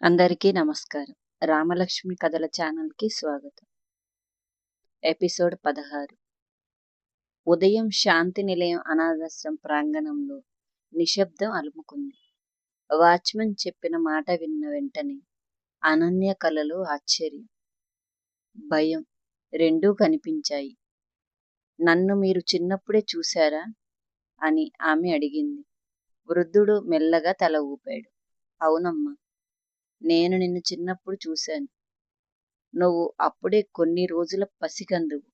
అందరికీ నమస్కారం. రామలక్ష్మి కథల ఛానల్‌కి స్వాగతం. ఎపిసోడ్ 16. ఉదయం శాంతి నిలయం అనాథాశ్రమం ప్రాంగణంలో నిశ్శబ్దం అలుముకుంది. వాచ్‌మెన్ చెప్పిన మాట విన్న వెంటనే అనన్య కళ్ళలో ఆశ్చర్యం, భయం రెండూ కనిపించాయి. నన్ను మీరు చిన్నప్పుడే చూశారా అని ఆమె అడిగింది. వృద్ధుడు మెల్లగా తల ఊపాడు. అవునమ్మా, నేను నిన్ను చిన్నప్పుడు చూశాను. నువ్వు అప్పుడే కొన్ని రోజుల పసికందువు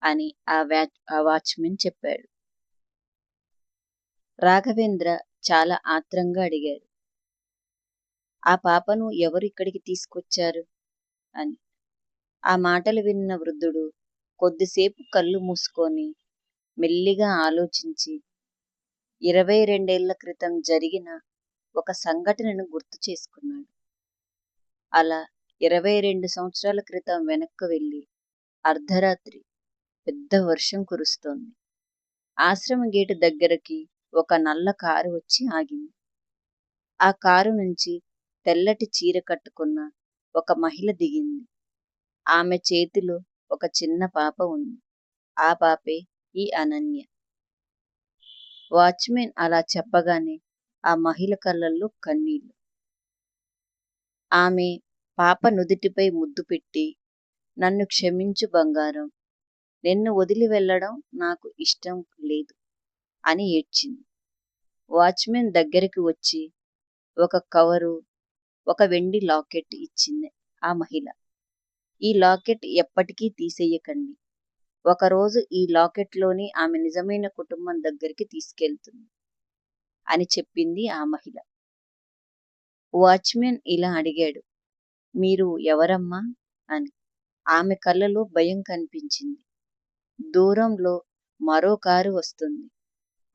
అని ఆ వాచ్మెన్ చెప్పాడు. రాఘవేంద్ర చాలా ఆత్రంగా అడిగాడు, ఆ పాపను ఎవరు ఇక్కడికి తీసుకొచ్చారు అని. ఆ మాటలు విన్న వృద్ధుడు కొద్దిసేపు కళ్ళు మూసుకొని మెల్లిగా ఆలోచించి 22 ఏళ్ల క్రితం జరిగిన ఒక సంఘటనను గుర్తు చేసుకున్నాడు. అలా 22 సంవత్సరాల క్రితం వెనక్కు వెళ్ళి అర్ధరాత్రి పెద్ద వర్షం కురుస్తోంది. ఆశ్రమ గేటు దగ్గరకి ఒక నల్ల కారు వచ్చి ఆగింది. ఆ కారు నుంచి తెల్లటి చీర కట్టుకున్న ఒక మహిళ దిగింది. ఆమె చేతిలో ఒక చిన్న పాప ఉంది. ఆ పాపే ఈ అనన్య. వాచ్మెన్ అలా చెప్పగానే ఆ మహిళ కళ్ళల్లో కన్నీళ్లు. ఆమె పాప నుదిటిపై ముద్దు పెట్టి, నన్ను క్షమించు బంగారం, నిన్ను వదిలి వెళ్ళడం నాకు ఇష్టం లేదు అని ఏడ్చింది. వాచ్మెన్ దగ్గరికి వచ్చి ఒక కవరు, ఒక వెండి లాకెట్ ఇచ్చింది ఆ మహిళ. ఈ లాకెట్ ఎప్పటికీ తీసేయకండి. ఒకరోజు ఈ లాకెట్లోని ఆమె నిజమైన కుటుంబం దగ్గరికి తీసుకెళ్తుంది అని చెప్పింది ఆ మహిళ. వాచ్మెన్ ఇలా అడిగాడు, మీరు ఎవరమ్మా అని. ఆమె కళ్ళలో భయం కనిపించింది. దూరంలో మరో కారు వస్తుంది.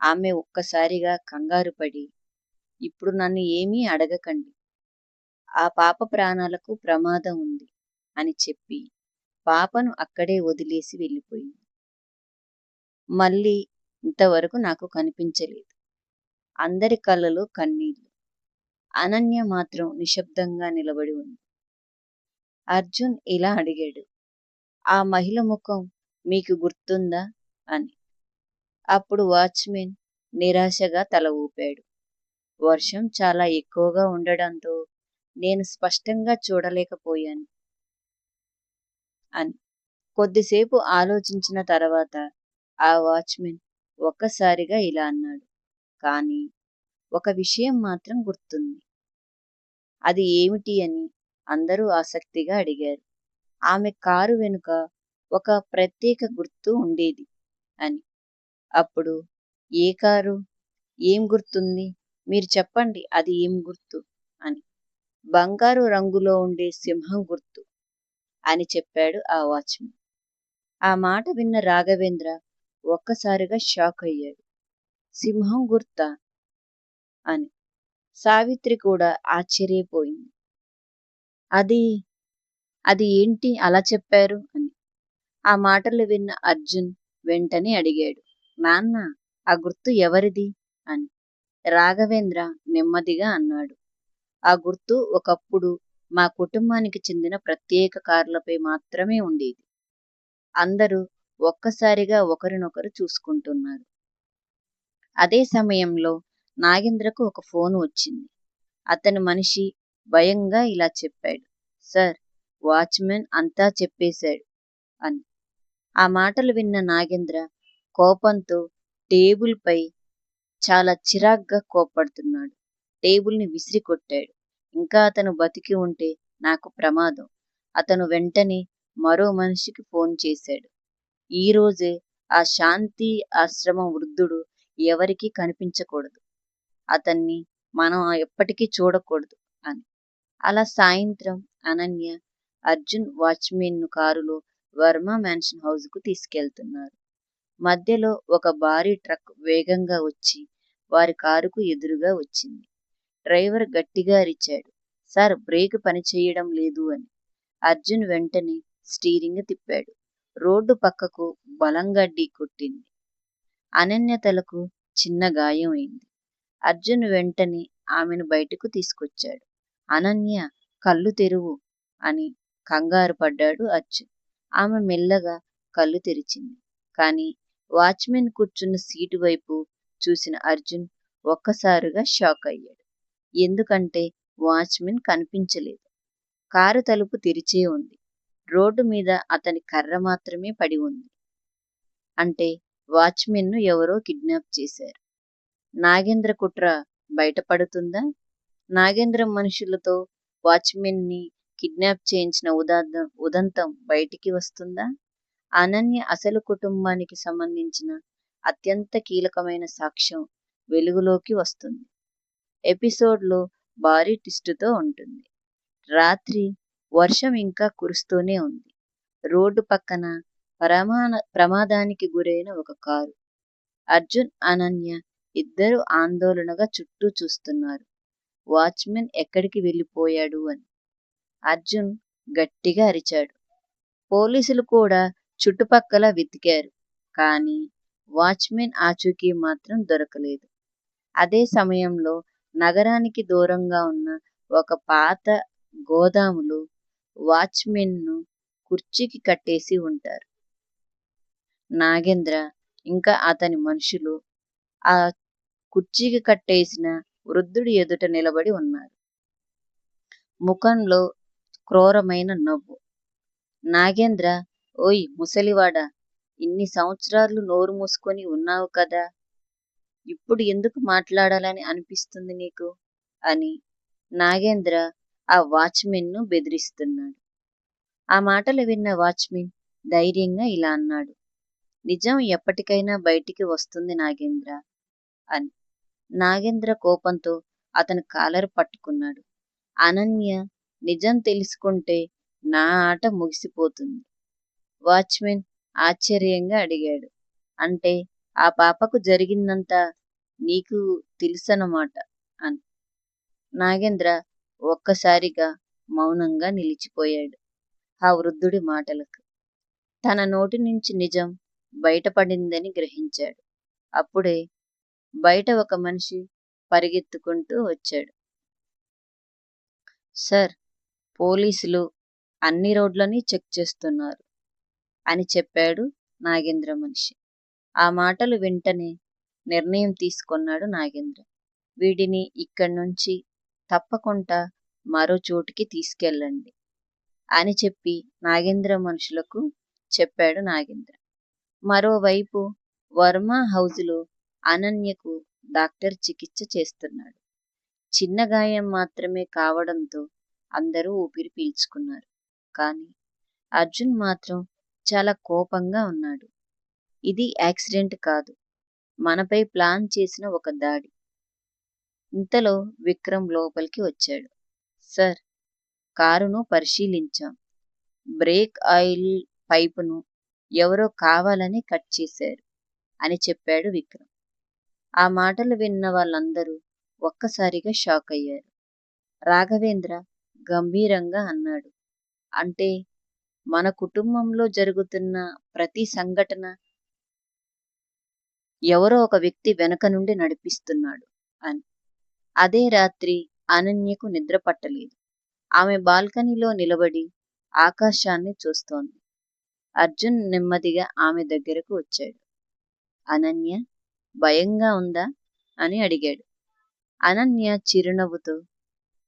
ఆమె ఒక్కసారిగా కంగారు పడి, ఇప్పుడు నన్ను ఏమీ అడగకండి, ఆ పాప ప్రాణాలకు ప్రమాదం ఉంది అని చెప్పి పాపను అక్కడే వదిలేసి వెళ్ళిపోయింది. మళ్ళీ ఇంతవరకు నాకు కనిపించలేదు. అందరి కళ్ళలో కన్నీళ్లు. అనన్య మాత్రం నిశ్శబ్దంగా నిలబడి ఉంది. అర్జున్ ఇలా అడిగాడు, ఆ మహిళ ముఖం మీకు గుర్తుందా అని. అప్పుడు వాచ్మెన్ నిరాశగా తల ఊపాడు. వర్షం చాలా ఎక్కువగా ఉండడంతో నేను స్పష్టంగా చూడలేకపోయాను అని. కొద్దిసేపు ఆలోచించిన తర్వాత ఆ వాచ్మెన్ ఒక్కసారిగా ఇలా అన్నాడు, కానీ ఒక విషయం మాత్రం గుర్తుంది. అది ఏమిటి అని అందరూ ఆసక్తిగా అడిగారు. ఆమె కారు వెనుక ఒక ప్రత్యేక గుర్తు ఉండేది అని. అప్పుడు ఏ కారు, ఏం గుర్తుంది, మీరు చెప్పండి, అది ఏం గుర్తు అని. బంగారు రంగులో ఉండే సింహం గుర్తు అని చెప్పాడు ఆ వాచ్మెన్. ఆ మాట విన్న రాఘవేంద్ర ఒక్కసారిగా షాక్ అయ్యాడు. సింహం గుర్తా అని. సావిత్రి కూడా ఆశ్చర్యపోయింది. అది అది ఏంటి అలా చెప్పారు అని. ఆ మాటలు విన్న అర్జున్ వెంటనే అడిగాడు, నాన్న, ఆ గుర్తు ఎవరిది అని. రాఘవేంద్ర నెమ్మదిగా అన్నాడు, ఆ గుర్తు ఒకప్పుడు మా కుటుంబానికి చెందిన ప్రత్యేక కార్లపై మాత్రమే ఉండేది. అందరూ ఒక్కసారిగా ఒకరినొకరు చూసుకుంటున్నారు. అదే సమయంలో నాగేంద్రకు ఒక ఫోన్ వచ్చింది. అతని మనిషి భయంగా ఇలా చెప్పాడు, సార్, వాచ్మెన్ అంతా చెప్పేశాడు అని. ఆ మాటలు విన్న నాగేంద్ర కోపంతో టేబుల్ పై చాలా చిరాగ్గా కోప్పడుతున్నాడు. టేబుల్ని విసిరి కొట్టాడు. ఇంకా అతను బతికి ఉంటే నాకు ప్రమాదం. అతను వెంటనే మరో మనిషికి ఫోన్ చేశాడు. ఈ రోజే ఆ శాంతి ఆశ్రమం వృద్ధుడు ఎవరికీ కనిపించకూడదు. అతన్ని మనం ఎప్పటికీ చూడకూడదు అని. అలా సాయంత్రం అనన్య, అర్జున్ వాచ్మెన్ కారులో వర్మ మ్యాన్షన్ హౌస్ కు తీసుకెళ్తున్నారు. మధ్యలో ఒక భారీ ట్రక్ వేగంగా వచ్చి వారి కారుకు ఎదురుగా వచ్చింది. డ్రైవర్ గట్టిగా అరిచాడు, సార్, బ్రేక్ పనిచేయడం లేదు అని. అర్జున్ వెంటనే స్టీరింగ్ తిప్పాడు. రోడ్డు పక్కకు బలంగా ఢీ కొట్టింది. అనన్య తలకు చిన్న గాయం అయింది. అర్జున్ వెంటనే ఆమెను బయటకు తీసుకొచ్చాడు. అనన్య, కళ్ళు తెరువు అని కంగారు పడ్డాడు అర్జున్. ఆమె మెల్లగా కళ్ళు తెరిచింది. కానీ వాచ్మెన్ కూర్చున్న సీటు వైపు చూసిన అర్జున్ ఒక్కసారిగా షాక్ అయ్యాడు. ఎందుకంటే వాచ్మెన్ కనిపించలేదు. కారు తలుపు తెరిచే ఉంది. రోడ్డు మీద అతని కర్ర మాత్రమే పడి ఉంది. అంటే వాచ్మెన్ను ఎవరో కిడ్నాప్ చేశారు. నాగేంద్ర కుట్ర బయటపడుతుందా? నాగేంద్ర మనుషులతో వాచ్మెన్ని కిడ్నాప్ చేయించిన ఉదంతం బయటికి వస్తుందా? అనన్య అసలు కుటుంబానికి సంబంధించిన అత్యంత కీలకమైన సాక్ష్యం వెలుగులోకి వస్తుంది. ఎపిసోడ్లో భారీ ట్విస్టుతో ఉంటుంది. రాత్రి వర్షం ఇంకా కురుస్తూనే ఉంది. రోడ్డు పక్కన ప్రమాదానికి గురైన ఒక కారు. అర్జున్, అనన్య ఇద్దరు ఆందోళనగా చుట్టూ చూస్తున్నారు. వాచ్మెన్ ఎక్కడికి వెళ్ళిపోయాడు అని. అర్జున్ గట్టిగా అరిచాడు. పోలీసులు కూడా చుట్టుపక్కల వెతికారు. కానీ వాచ్మెన్ ఆచూకీ మాత్రం దొరకలేదు. అదే సమయంలో నగరానికి దూరంగా ఉన్న ఒక పాత గోదాములో వాచ్మెన్ను కుర్చీకి కట్టేసి ఉంటారు. నాగేంద్ర ఇంకా అతని మనుషులు ఆ కుర్చీకి కట్టేసిన వృద్ధుడి ఎదుట నిలబడి ఉన్నారు. ముఖంలో క్రూరమైన నవ్వు. నాగేంద్ర, ఓయ్ ముసలివాడా, ఇన్ని సంవత్సరాలు నోరు మూసుకొని ఉన్నావు కదా, ఇప్పుడు ఎందుకు మాట్లాడాలని అనిపిస్తుంది నీకు అని నాగేంద్ర ఆ వాచ్మెన్ను బెదిరిస్తున్నాడు. ఆ మాటలు విన్న వాచ్మెన్ ధైర్యంగా ఇలా అన్నాడు. నిజం ఎప్పటికైనా బయటికి వస్తుంది నాగేంద్ర అని. నాగేంద్ర కోపంతో అతని కాలర్ పట్టుకున్నాడు. అనన్య నిజం తెలుసుకుంటే నా ఆట ముగిసిపోతుంది. వాచ్మెన్ ఆశ్చర్యంగా అడిగాడు. అంటే ఆ పాపకు జరిగిందంతా నీకు తెలుసన్నమాట అని. నాగేంద్ర ఒక్కసారిగా మౌనంగా నిలిచిపోయాడు ఆ వృద్ధుడి మాటలకు. తన నోటి నుంచి నిజం బయటపడిందని గ్రహించాడు. అప్పుడే బయట ఒక మనిషి పరిగెత్తుకుంటూ వచ్చాడు. సార్, పోలీసులు అన్ని రోడ్లని చెక్ చేస్తున్నారు అని చెప్పాడు నాగేంద్ర మనిషి. ఆ మాటలు వెంటనే నిర్ణయం తీసుకున్నాడు నాగేంద్ర. వీడిని ఇక్కడి నుంచి తప్పకుండా మరో చోటికి తీసుకెళ్ళండి అని చెప్పి నాగేంద్ర మనుషులకు చెప్పాడు నాగేంద్ర. మరోవైపు వర్మ హౌజులో అనన్యకు డాక్టర్ చికిత్స చేస్తున్నాడు. చిన్న గాయం మాత్రమే కావడంతో అందరూ ఊపిరి పీల్చుకున్నారు. కానీ అర్జున్ మాత్రం చాలా కోపంగా ఉన్నాడు. ఇది యాక్సిడెంట్ కాదు, మనపై ప్లాన్ చేసిన ఒక దాడి. ఇంతలో విక్రమ్ లోపలికి వచ్చాడు. సార్, కారును పరిశీలించాం. బ్రేక్ ఆయిల్ పైపును ఎవరో కావాలని కట్ చేశారు అని చెప్పాడు విక్రమ్. ఆ మాటలు విన్న వాళ్ళందరూ ఒక్కసారిగా షాక్ అయ్యారు. రాఘవేంద్ర గంభీరంగా అన్నాడు. అంటే మన కుటుంబంలో జరుగుతున్న ప్రతి సంఘటన ఎవరో ఒక వ్యక్తి వెనక నుండి నడిపిస్తున్నాడు అని. అదే రాత్రి అనన్యకు నిద్ర పట్టలేదు. ఆమె బాల్కనీలో నిలబడి ఆకాశాన్ని చూస్తోంది. అర్జున్ నెమ్మదిగా ఆమె దగ్గరకు వచ్చాడు. అనన్య, భయంగా ఉందా అని అడిగాడు. అనన్య చిరునవ్వుతో,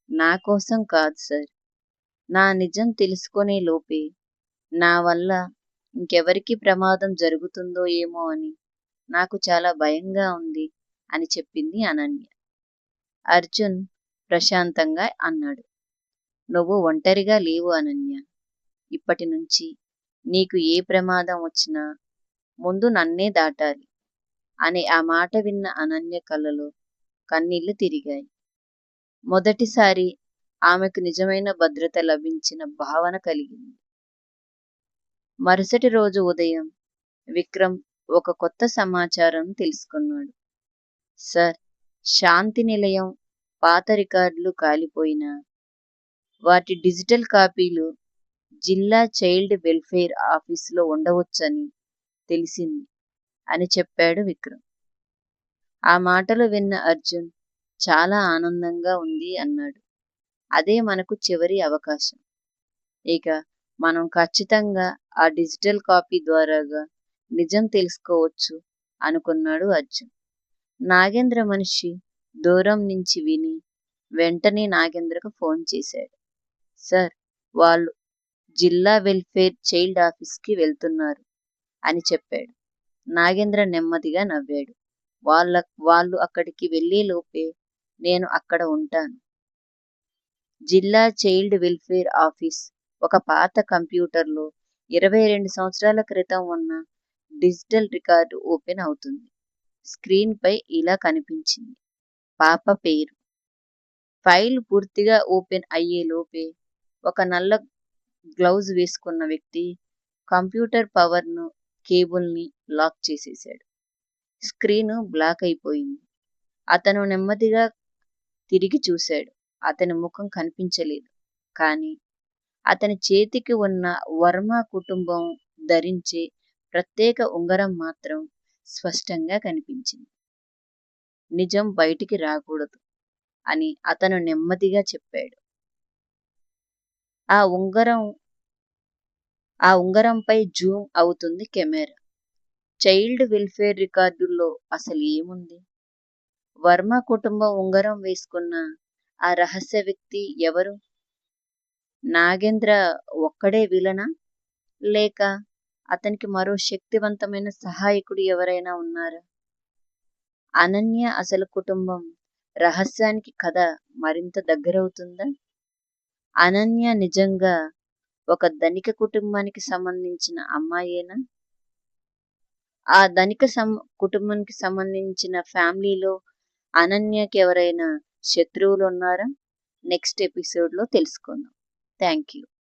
నా కోసం కాదు సార్, నా నిజం తెలుసుకునే లోపే నా వల్ల ఇంకెవరికి ప్రమాదం జరుగుతుందో ఏమో అని నాకు చాలా భయంగా ఉంది అని చెప్పింది అనన్య. అర్జున్ ప్రశాంతంగా అన్నాడు. నువ్వు ఒంటరిగా లేవు అనన్య. ఇప్పటి నుంచి నీకు ఏ ప్రమాదం వచ్చినా ముందు నన్నే దాటాలి అని. ఆ మాట విన్న అనన్య కళ్ళలో కన్నీళ్లు తిరిగాయి. మొదటిసారి ఆమెకు నిజమైన భద్రత లభించిన భావన కలిగింది. మరుసటి రోజు ఉదయం విక్రమ్ ఒక కొత్త సమాచారం తెలుసుకున్నాడు. సార్, శాంతి నిలయం పాత రికార్డులు కాలిపోయినా వాటి డిజిటల్ కాపీలు జిల్లా చైల్డ్ వెల్ఫేర్ ఆఫీసులో ఉండవచ్చని తెలిసింది అని చెప్పాడు విక్రమ్. ఆ మాటలు విన్న అర్జున్ చాలా ఆనందంగా ఉంది అన్నాడు. అదే మనకు చివరి అవకాశం. ఇక మనం ఖచ్చితంగా ఆ డిజిటల్ కాపీ ద్వారాగా నిజం తెలుసుకోవచ్చు అనుకున్నాడు అర్జున్. నాగేంద్ర మనిషి దూరం నుంచి విని వెంటనే నాగేంద్రకు ఫోన్ చేశాడు. సార్, వాళ్ళు జిల్లా వెల్ఫేర్ చైల్డ్ ఆఫీస్కి వెళ్తున్నారు అని చెప్పాడు. నాగేంద్ర నెమ్మదిగా నవ్వాడు. వాళ్ళు అక్కడికి వెళ్ళేలోపే నేను అక్కడ ఉంటాను. జిల్లా చైల్డ్ వెల్ఫేర్ ఆఫీస్ ఒక పాత కంప్యూటర్లో 22 సంవత్సరాల క్రితం ఉన్న డిజిటల్ రికార్డు ఓపెన్ అవుతుంది. స్క్రీన్పై ఇలా కనిపించింది: పాప పేరు. ఫైల్ పూర్తిగా ఓపెన్ అయ్యేలోపే ఒక నల్ల గ్లౌజ్ వేసుకున్న వ్యక్తి కంప్యూటర్ పవర్ను కేబుల్ని లాక్ చేసేశాడు. స్క్రీను బ్లాక్ అయిపోయింది. అతను నెమ్మదిగా తిరిగి చూశాడు. అతని ముఖం కనిపించలేదు. కానీ అతని చేతికి ఉన్న వర్మ కుటుంబం ధరించే ప్రత్యేక ఉంగరం మాత్రం స్పష్టంగా కనిపించింది. నిజం బయటికి రాకూడదు అని అతను నెమ్మదిగా చెప్పాడు. ఆ ఉంగరంపై జూమ్ అవుతుంది కెమెరా. చైల్డ్ వెల్ఫేర్ రికార్డుల్లో అసలు ఏముంది? వర్మ కుటుంబం ఉంగరం వేసుకున్న ఆ రహస్య వ్యక్తి ఎవరు? నాగేంద్ర ఒక్కడే విలనా? లేక అతనికి మరో శక్తివంతమైన సహాయకుడు ఎవరైనా ఉన్నారా? అనన్య అసలు కుటుంబం రహస్యానికి కథ మరింత దగ్గరవుతుందా? అనన్య నిజంగా ఒక ధనిక కుటుంబానికి సంబంధించిన అమ్మాయేనా? ఆ ధనిక కుటుంబానికి సంబంధించిన ఫ్యామిలీలో అనన్యకి ఎవరైనా శత్రువులు ఉన్నారా? నెక్స్ట్ ఎపిసోడ్లో తెలుసుకుందాం. Thank you.